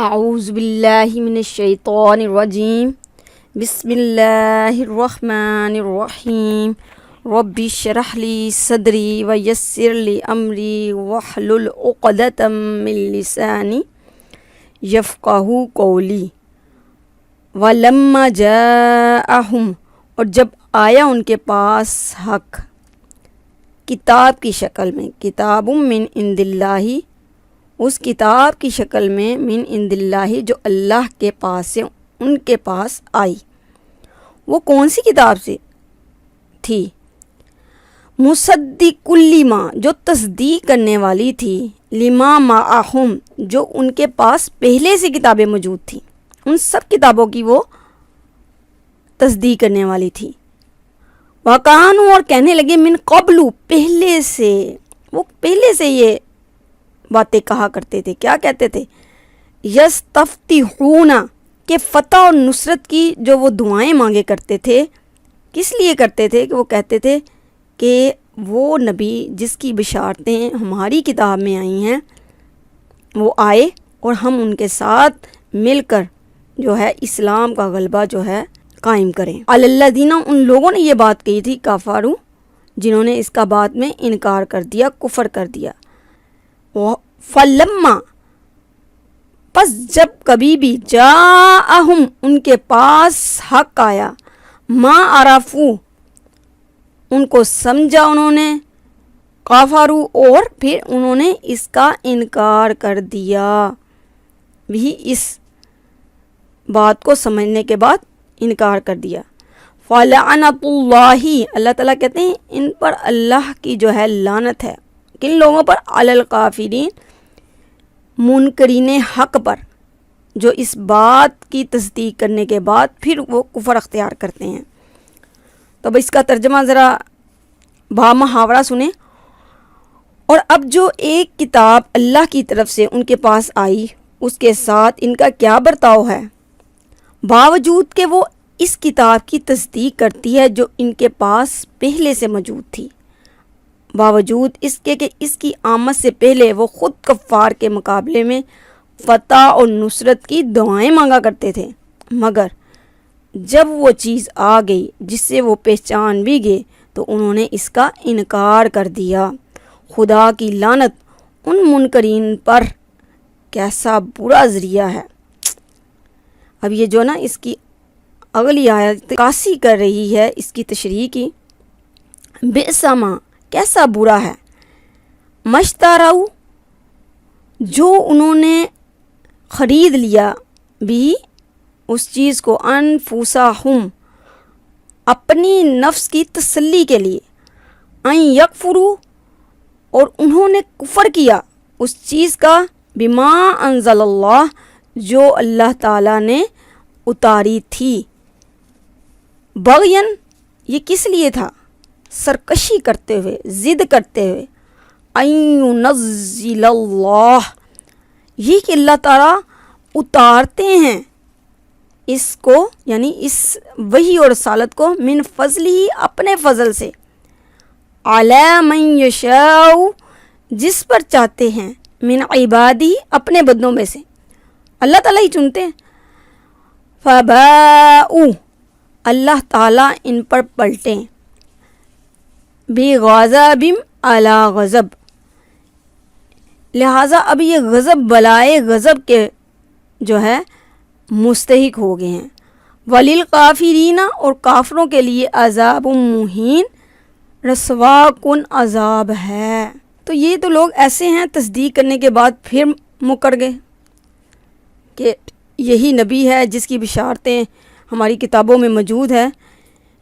اعوذ باللہ من الشیطان الرجیم بسم اللہ الرحمن الرحیم رب اشرح لی صدری ویسر لی امری واحلل عقدۃ من لسانی یفقہوا قولی ولما جاءہم، اور جب آیا ان کے پاس حق کتاب کی شکل میں، کتاب من عند اللہ، اس کتاب کی شکل میں من عند اللہ جو اللہ کے پاس سے ان کے پاس آئی۔ وہ کون سی کتاب سے تھی؟ مصدق لما، جو تصدیق کرنے والی تھی، لما معہم، جو ان کے پاس پہلے سے کتابیں موجود تھیں، ان سب کتابوں کی وہ تصدیق کرنے والی تھی۔ وَقَانُوا، اور کہنے لگے، من قبل، پہلے سے، وہ پہلے سے یہ باتیں کہا کرتے تھے۔ کیا کہتے تھے؟ یستفتحون، کہ فتح اور نصرت کی جو وہ دعائیں مانگے کرتے تھے۔ کس لیے کرتے تھے؟ کہ وہ کہتے تھے کہ وہ نبی جس کی بشارتیں ہماری کتاب میں آئی ہیں وہ آئے اور ہم ان کے ساتھ مل کر جو ہے اسلام کا غلبہ جو ہے قائم کریں۔ الذین، ان لوگوں نے یہ بات کہی تھی، کفروا، جنہوں نے اس کا بعد میں انکار کر دیا، کفر کر دیا۔ فلما، پس جب کبھی بھی، جاءہم، ان کے پاس حق آیا، ما عرفوا، ان کو سمجھا انہوں نے، کفروا، اور پھر انہوں نے اس کا انکار کر دیا، بھی اس بات کو سمجھنے کے بعد انکار کر دیا۔ فلعنۃ اللہ، اللہ تعالیٰ کہتے ہیں ان پر اللہ کی جو ہے لعنت ہے۔ کن لوگوں پر؟ علی الکافرین، منکرین حق پر، جو اس بات کی تصدیق کرنے کے بعد پھر وہ کفر اختیار کرتے ہیں۔ تو اب اس کا ترجمہ ذرا با محاورہ سنیں۔ اور اب جو ایک کتاب اللہ کی طرف سے ان کے پاس آئی، اس کے ساتھ ان کا کیا برتاؤ ہے؟ باوجود کہ وہ اس کتاب کی تصدیق کرتی ہے جو ان کے پاس پہلے سے موجود تھی، باوجود اس کے کہ اس کی آمد سے پہلے وہ خود کفار کے مقابلے میں فتح اور نصرت کی دعائیں مانگا کرتے تھے، مگر جب وہ چیز آ گئی جس سے وہ پہچان بھی گئے تو انہوں نے اس کا انکار کر دیا۔ خدا کی لعنت ان منکرین پر، کیسا برا ذریعہ ہے۔ اب یہ جو نا اس کی اگلی آیت عکاسی کر رہی ہے اس کی تشریح کی، بئس ما، کیسا برا ہے، مشتروا، جو انہوں نے خرید لیا، بھی اس چیز کو، انفسہم، اپنی نفس کی تسلی کے لیے، ان یکفروا، اور انہوں نے کفر کیا اس چیز کا، بما انزل اللہ، جو اللہ تعالیٰ نے اتاری تھی، بغین، یہ کس لیے تھا؟ سرکشی کرتے ہوئے، ضد کرتے ہوئے، ان ینزل اللہ، یہ کہ اللہ تعالیٰ اتارتے ہیں اس کو، یعنی اس وحی اور رسالت کو، من فضل ہی، اپنے فضل سے، علی من یشاء، جس پر چاہتے ہیں، من عبادی، اپنے بندوں میں سے، اللہ تعالیٰ ہی چنتے ہیں۔ فباؤ، اللہ تعالیٰ ان پر پلٹیں، بغضب علی غضب، لہٰذا اب یہ غضب بلائے غضب کے جو ہے مستحق ہو گئے ہیں۔ وللکافرین، اور کافروں کے لیے عذاب مہین، رسوا کن عذاب ہے۔ تو یہ تو لوگ ایسے ہیں تصدیق کرنے کے بعد پھر مکر گئے کہ یہی نبی ہے جس کی بشارتیں ہماری کتابوں میں موجود ہے۔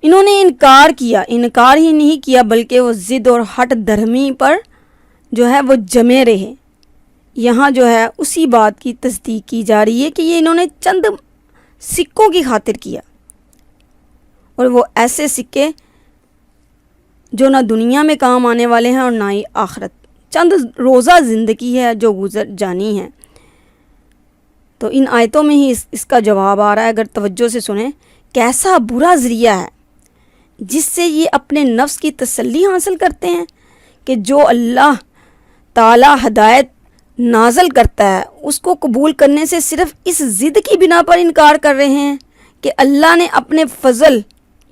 انہوں نے انکار کیا، انکار ہی نہیں کیا بلکہ وہ ضد اور ہٹ دھرمی پر جو ہے وہ جمے رہے۔ یہاں جو ہے اسی بات کی تصدیق کی جا رہی ہے کہ یہ انہوں نے چند سکوں کی خاطر کیا، اور وہ ایسے سکے جو نہ دنیا میں کام آنے والے ہیں اور نہ ہی آخرت، چند روزہ زندگی ہے جو گزر جانی ہے۔ تو ان آیتوں میں ہی اس کا جواب آ رہا ہے، اگر توجہ سے سنیں، کیسا برا ذریعہ ہے جس سے یہ اپنے نفس کی تسلی حاصل کرتے ہیں کہ جو اللہ تعالیٰ ہدایت نازل کرتا ہے اس کو قبول کرنے سے صرف اس ضد کی بنا پر انکار کر رہے ہیں کہ اللہ نے اپنے فضل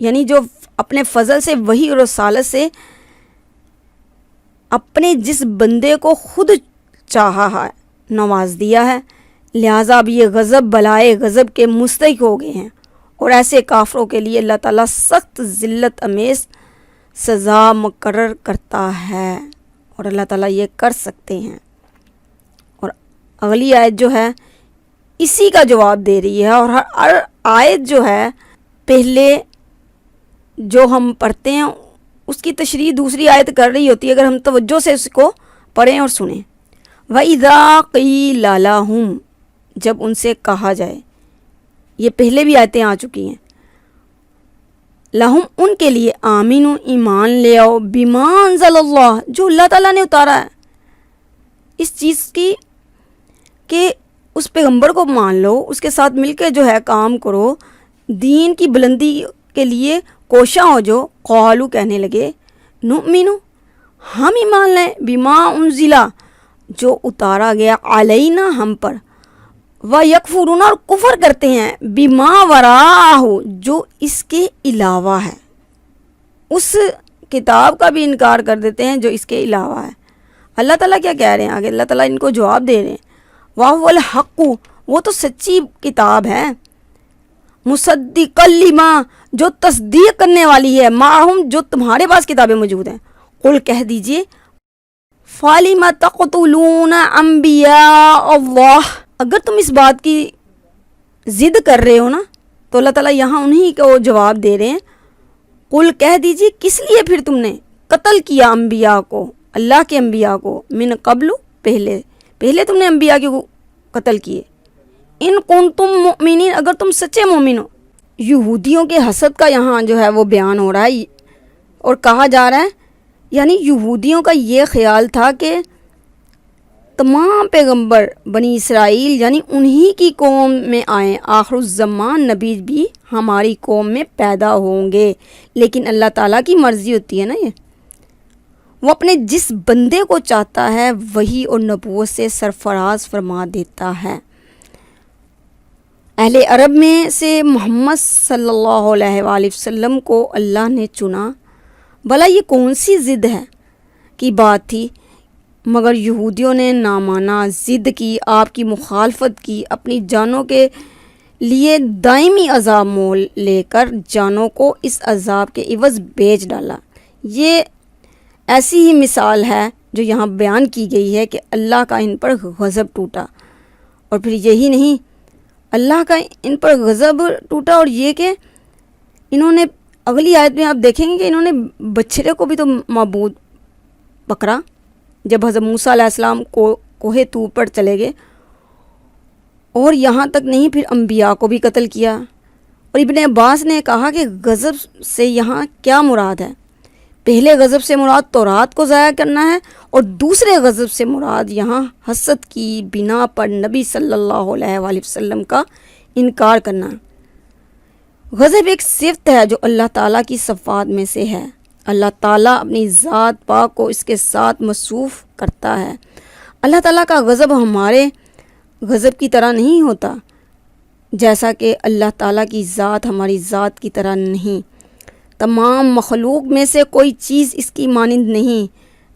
یعنی جو اپنے فضل سے وحی اور رسالت سے اپنے جس بندے کو خود چاہا ہے نواز دیا ہے، لہٰذا اب یہ غضب بلائے غضب کے مستحق ہو گئے ہیں، اور ایسے کافروں کے لیے اللہ تعالیٰ سخت ذلت امیز سزا مقرر کرتا ہے، اور اللہ تعالیٰ یہ کر سکتے ہیں۔ اور اگلی آیت جو ہے اسی کا جواب دے رہی ہے، اور ہر آیت جو ہے پہلے جو ہم پڑھتے ہیں اس کی تشریح دوسری آیت کر رہی ہوتی ہے اگر ہم توجہ سے اس کو پڑھیں اور سنیں۔ وَإِذَا قِيلَ لَهُمْ، جب ان سے کہا جائے، یہ پہلے بھی آیتیں آ چکی ہیں، لہم ان کے لیے، آمینو ایمان لے آؤ، بما انزل اللہ، جو اللہ تعالیٰ نے اتارا ہے، اس چیز کی کہ اس پیغمبر کو مان لو، اس کے ساتھ مل کے جو ہے کام کرو، دین کی بلندی کے لیے کوشاں ہو، جو قالو کہنے لگے، نؤمنو ہم ایمان لیں، بما انزلا جو اتارا گیا، علینا ہم پر، وَيَكْفُرُونَ اور کفر کرتے ہیں، بما وراءہ جو اس کے علاوہ ہے، اس کتاب کا بھی انکار کر دیتے ہیں جو اس کے علاوہ ہے۔ اللہ تعالیٰ کیا کہہ رہے ہیں آگے؟ اللہ تعالیٰ ان کو جواب دے رہے ہیں، وَهُوَ الْحَقُّ وہ تو سچی کتاب ہے، مُصَدِّقًا لِمَا جو تصدیق کرنے والی ہے، مَعَهُمْ جو تمہارے پاس کتابیں موجود ہیں، قل کہہ دیجئے، فَلِمَ تَقْتُلُونَ أَنبِيَاءَ اللَّهِ اگر تم اس بات کی ضد کر رہے ہو نا، تو اللہ تعالیٰ یہاں انہی کو جواب دے رہے ہیں، قل کہہ دیجئے کس لیے پھر تم نے قتل کیا انبیاء کو، اللہ کے انبیاء کو، من قبل پہلے تم نے انبیاء کو قتل کیے، ان کنتم مؤمنین اگر تم سچے مومن ہو۔ یہودیوں کے حسد کا یہاں جو ہے وہ بیان ہو رہا ہے، اور کہا جا رہا ہے یعنی یہودیوں کا یہ خیال تھا کہ تمام پیغمبر بنی اسرائیل یعنی انہی کی قوم میں آئیں، آخر الزمان نبی بھی ہماری قوم میں پیدا ہوں گے، لیکن اللہ تعالیٰ کی مرضی ہوتی ہے نا، یہ وہ اپنے جس بندے کو چاہتا ہے وہی اور نبوت سے سرفراز فرما دیتا ہے۔ اہل عرب میں سے محمد صلی اللہ علیہ وآلہ وسلم کو اللہ نے چنا، بھلا یہ کون سی ضد ہے کی بات تھی، مگر یہودیوں نے نہ مانا، ضد کی، آپ کی مخالفت کی، اپنی جانوں کے لیے دائمی عذاب مول لے کر جانوں کو اس عذاب کے عوض بیچ ڈالا۔ یہ ایسی ہی مثال ہے جو یہاں بیان کی گئی ہے کہ اللہ کا ان پر غضب ٹوٹا، اور پھر یہی نہیں، اللہ کا ان پر غضب ٹوٹا اور یہ کہ انہوں نے، اگلی آیت میں آپ دیکھیں گے کہ انہوں نے بچھڑے کو بھی تو معبود پکڑا جب حضرت موسیٰ علیہ السلام کو کوہ طور پر چلے گئے، اور یہاں تک نہیں پھر انبیاء کو بھی قتل کیا۔ اور ابن عباس نے کہا کہ غضب سے یہاں کیا مراد ہے؟ پہلے غضب سے مراد تورات کو ضائع کرنا ہے، اور دوسرے غضب سے مراد یہاں حسد کی بنا پر نبی صلی اللہ علیہ وآلہ وسلم کا انکار کرنا۔ غضب ایک صفت ہے جو اللہ تعالیٰ کی صفات میں سے ہے، اللہ تعالیٰ اپنی ذات پاک کو اس کے ساتھ موصوف کرتا ہے۔ اللہ تعالیٰ کا غضب ہمارے غضب کی طرح نہیں ہوتا، جیسا کہ اللہ تعالیٰ کی ذات ہماری ذات کی طرح نہیں۔ تمام مخلوق میں سے کوئی چیز اس کی مانند نہیں،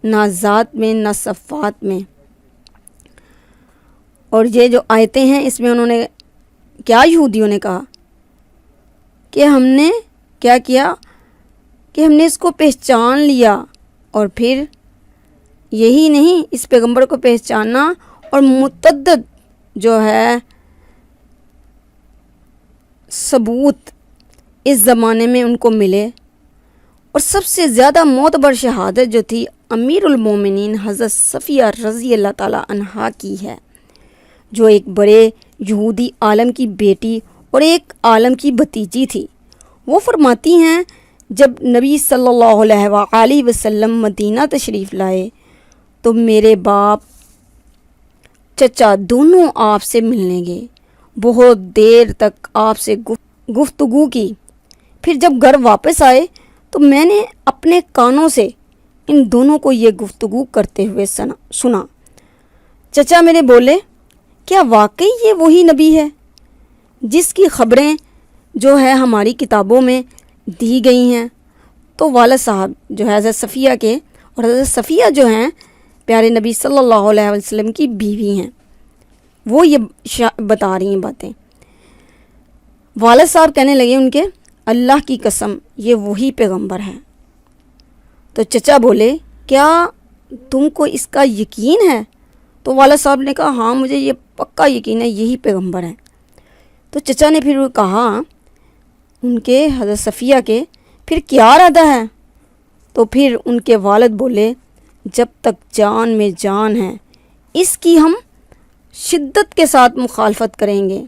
نہ ذات میں نہ صفات میں۔ اور یہ جو آیتیں ہیں اس میں انہوں نے کیا، یہودیوں نے کہا کہ ہم نے کیا کیا کہ ہم نے اس کو پہچان لیا، اور پھر یہی نہیں، اس پیغمبر کو پہچاننا اور متعدد جو ہے ثبوت اس زمانے میں ان کو ملے، اور سب سے زیادہ معتبر شہادت جو تھی امیر المومنین حضرت صفیہ رضی اللہ تعالیٰ عنہا کی ہے، جو ایک بڑے یہودی عالم کی بیٹی اور ایک عالم کی بھتیجی تھی۔ وہ فرماتی ہیں جب نبی صلی اللہ علیہ وآلہ وسلم مدینہ تشریف لائے تو میرے باپ چچا دونوں آپ سے ملنے گئے، بہت دیر تک آپ سے گفتگو کی، پھر جب گھر واپس آئے تو میں نے اپنے کانوں سے ان دونوں کو یہ گفتگو کرتے ہوئے سنا۔ چچا میرے بولے کیا واقعی یہ وہی نبی ہے جس کی خبریں جو ہے ہماری کتابوں میں دی گئی ہیں؟ تو والد صاحب جو ہے حضرت صفیہ کے، اور حضرت صفیہ جو ہیں پیارے نبی صلی اللہ علیہ وسلم کی بیوی ہیں، وہ یہ بتا رہی ہیں باتیں۔ والد صاحب کہنے لگے ان کے، اللہ کی قسم یہ وہی پیغمبر ہے۔ تو چچا بولے کیا تم کو اس کا یقین ہے؟ تو والد صاحب نے کہا ہاں مجھے یہ پکا یقین ہے یہی پیغمبر ہے۔ تو چچا نے پھر کہا ان کے حضرت صفیہ کے، پھر کیا ارادہ ہے؟ تو پھر ان کے والد بولے جب تک جان میں جان ہے اس کی ہم شدت کے ساتھ مخالفت کریں گے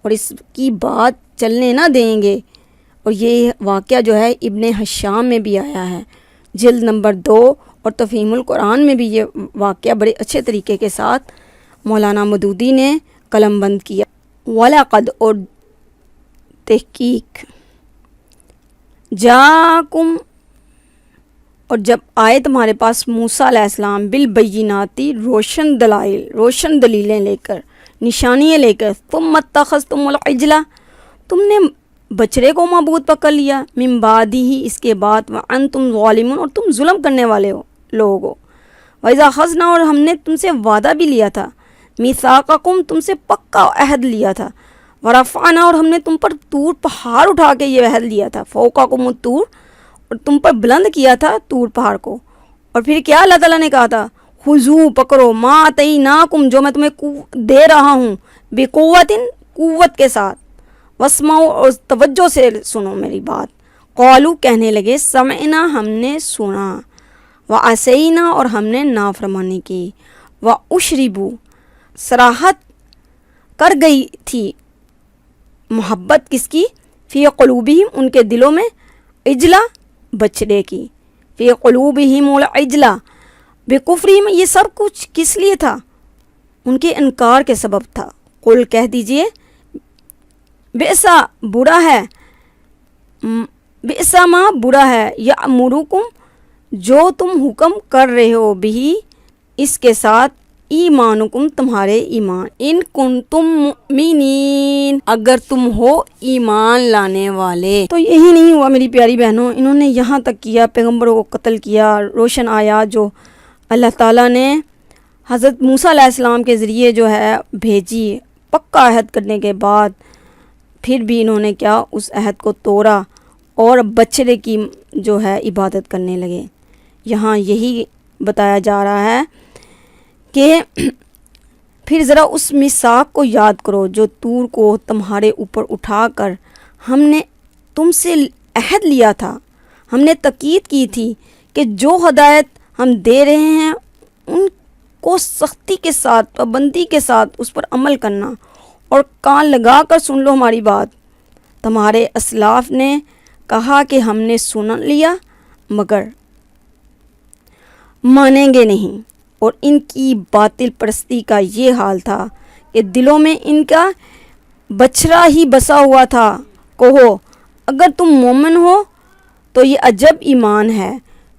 اور اس کی بات چلنے نہ دیں گے۔ اور یہ واقعہ جو ہے ابن حشام میں بھی آیا ہے، جلد نمبر 2 اور تفہیم القرآن میں بھی یہ واقعہ بڑے اچھے طریقے کے ساتھ مولانا مودودی نے قلم بند کیا۔ وَلَقَدْ اور تحقیق جاکم اور جب آئے تمہارے پاس موسیٰ علیہ السلام بالبیناتی روشن دلائل، روشن دلیلیں لے کر، نشانیاں لے کر، ثم اتخذتم العجلہ تم نے بچڑے کو معبود پکڑ لیا، من بعدہ ہی اس کے بعد، وانتم ظالمون اور تم ظلم کرنے والے ہو لوگ ہو، وَإِذَا أَخَذْنَا اور ہم نے تم سے وعدہ بھی لیا تھا، میثاقکم تم سے پکا عہد لیا تھا، ورفعنا اور ہم نے تم پر طور پہاڑ اٹھا کے یہ عہد لیا تھا، فوقکم الطور اور تم پر بلند کیا تھا طور پہاڑ کو۔ اور پھر کیا اللہ تعالیٰ نے کہا تھا، خذوا پکڑو ما آتیناکم جو میں تمہیں دے رہا ہوں، بقوت قوت کے ساتھ، واسمعوا اور توجہ سے سنو میری بات، قالوا کہنے لگے سمعنا ہم نے سنا، وعصینا اور ہم نے نافرمانی کی، واشربوا صراحت کر گئی تھی محبت کس کی، فی قلوبہم ان کے دلوں میں، عجلہ بچڑے کی، فی قلوبہم العجلہ بکفرہم یہ سب کچھ کس لیے تھا؟ ان کے انکار کے سبب تھا۔ قل کہہ دیجئے بئسا برا ہے، بئسا ما برا ہے، یأمرکم جو تم حکم کر رہے ہو بھی اس کے ساتھ، ایمانکم تمہارے ایمان، ان کنتم مؤمنین اگر تم ہو ایمان لانے والے۔ تو یہی نہیں ہوا میری پیاری بہنوں، انہوں نے یہاں تک کیا، پیغمبروں کو قتل کیا، روشن آیات جو اللہ تعالیٰ نے حضرت موسیٰ علیہ السلام کے ذریعے جو ہے بھیجی، پکا عہد کرنے کے بعد پھر بھی انہوں نے کیا، اس عہد کو توڑا اور بچڑے کی جو ہے عبادت کرنے لگے۔ یہاں یہی بتایا جا رہا ہے کہ پھر ذرا اس میثاق کو یاد کرو جو طور کو تمہارے اوپر اٹھا کر ہم نے تم سے عہد لیا تھا، ہم نے تاکید کی تھی کہ جو ہدایت ہم دے رہے ہیں ان کو سختی کے ساتھ، پابندی کے ساتھ اس پر عمل کرنا، اور کان لگا کر سن لو ہماری بات۔ تمہارے اسلاف نے کہا کہ ہم نے سن لیا مگر مانیں گے نہیں، اور ان کی باطل پرستی کا یہ حال تھا کہ دلوں میں ان کا بچھڑا ہی بسا ہوا تھا۔ کہو اگر تم مومن ہو تو یہ عجب ایمان ہے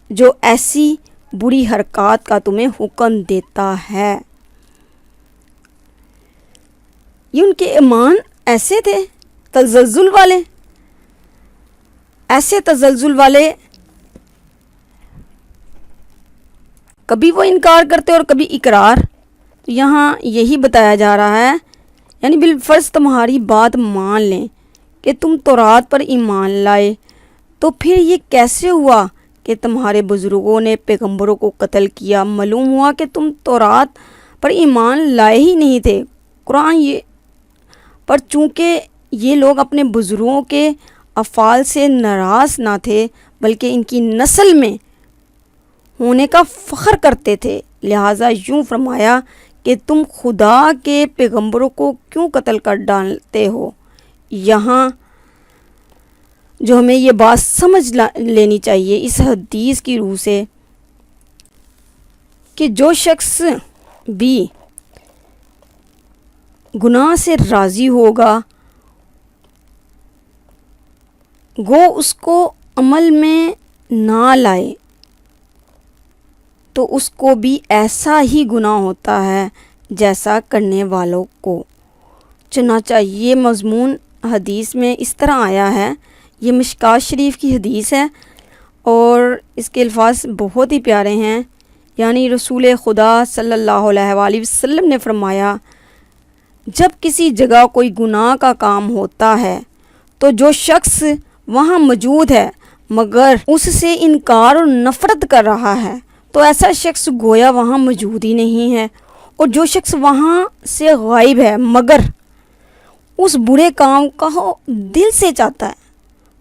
جو ایسی بری حرکات کا تمہیں حکم دیتا ہے۔ یہ ان کے ایمان ایسے تھے تزلزل والے، ایسے تزلزل والے، کبھی وہ انکار کرتے اور کبھی اقرار۔ یہاں یہی بتایا جا رہا ہے، یعنی بالفرض تمہاری بات مان لیں کہ تم تورات پر ایمان لائے، تو پھر یہ کیسے ہوا کہ تمہارے بزرگوں نے پیغمبروں کو قتل کیا؟ معلوم ہوا کہ تم تورات پر ایمان لائے ہی نہیں تھے، قرآن یہ پر چونکہ یہ لوگ اپنے بزرگوں کے افعال سے ناراض نہ تھے بلکہ ان کی نسل میں ہونے کا فخر کرتے تھے، لہٰذا یوں فرمایا کہ تم خدا کے پیغمبروں کو کیوں قتل کر ڈالتے ہو۔ یہاں جو ہمیں یہ بات سمجھ لینی چاہیے اس حدیث کی روح سے کہ جو شخص بھی گناہ سے راضی ہوگا گو اس کو عمل میں نہ لائے تو اس کو بھی ایسا ہی گناہ ہوتا ہے جیسا کرنے والوں کو۔ چنانچہ یہ مضمون حدیث میں اس طرح آیا ہے، یہ مشکوٰۃ شریف کی حدیث ہے اور اس کے الفاظ بہت ہی پیارے ہیں۔ یعنی رسول خدا صلی اللہ علیہ وآلہ وسلم نے فرمایا، جب کسی جگہ کوئی گناہ کا کام ہوتا ہے تو جو شخص وہاں موجود ہے مگر اس سے انکار اور نفرت کر رہا ہے تو ایسا شخص گویا وہاں موجود ہی نہیں ہے، اور جو شخص وہاں سے غائب ہے مگر اس برے کام کا دل سے چاہتا ہے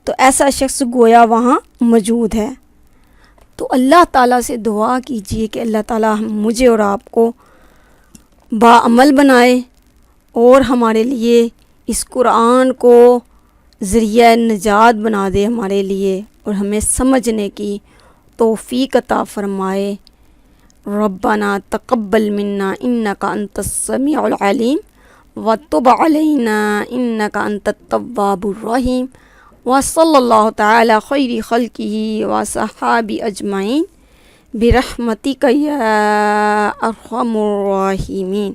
تو ایسا شخص گویا وہاں موجود ہے۔ تو اللہ تعالیٰ سے دعا کیجئے کہ اللہ تعالیٰ مجھے اور آپ کو باعمل بنائے اور ہمارے لیے اس قرآن کو ذریعہ نجات بنا دے ہمارے لیے، اور ہمیں سمجھنے کی توفیق عطا فرمائے۔ ربنا تقبل منا انک انت السمیع العلیم وتب علینا انک انت التواب الرحیم، وصلی اللہ تعالی خیر خلقہ وصحابہ اجمعین برحمتک یا ارحم الراحمین۔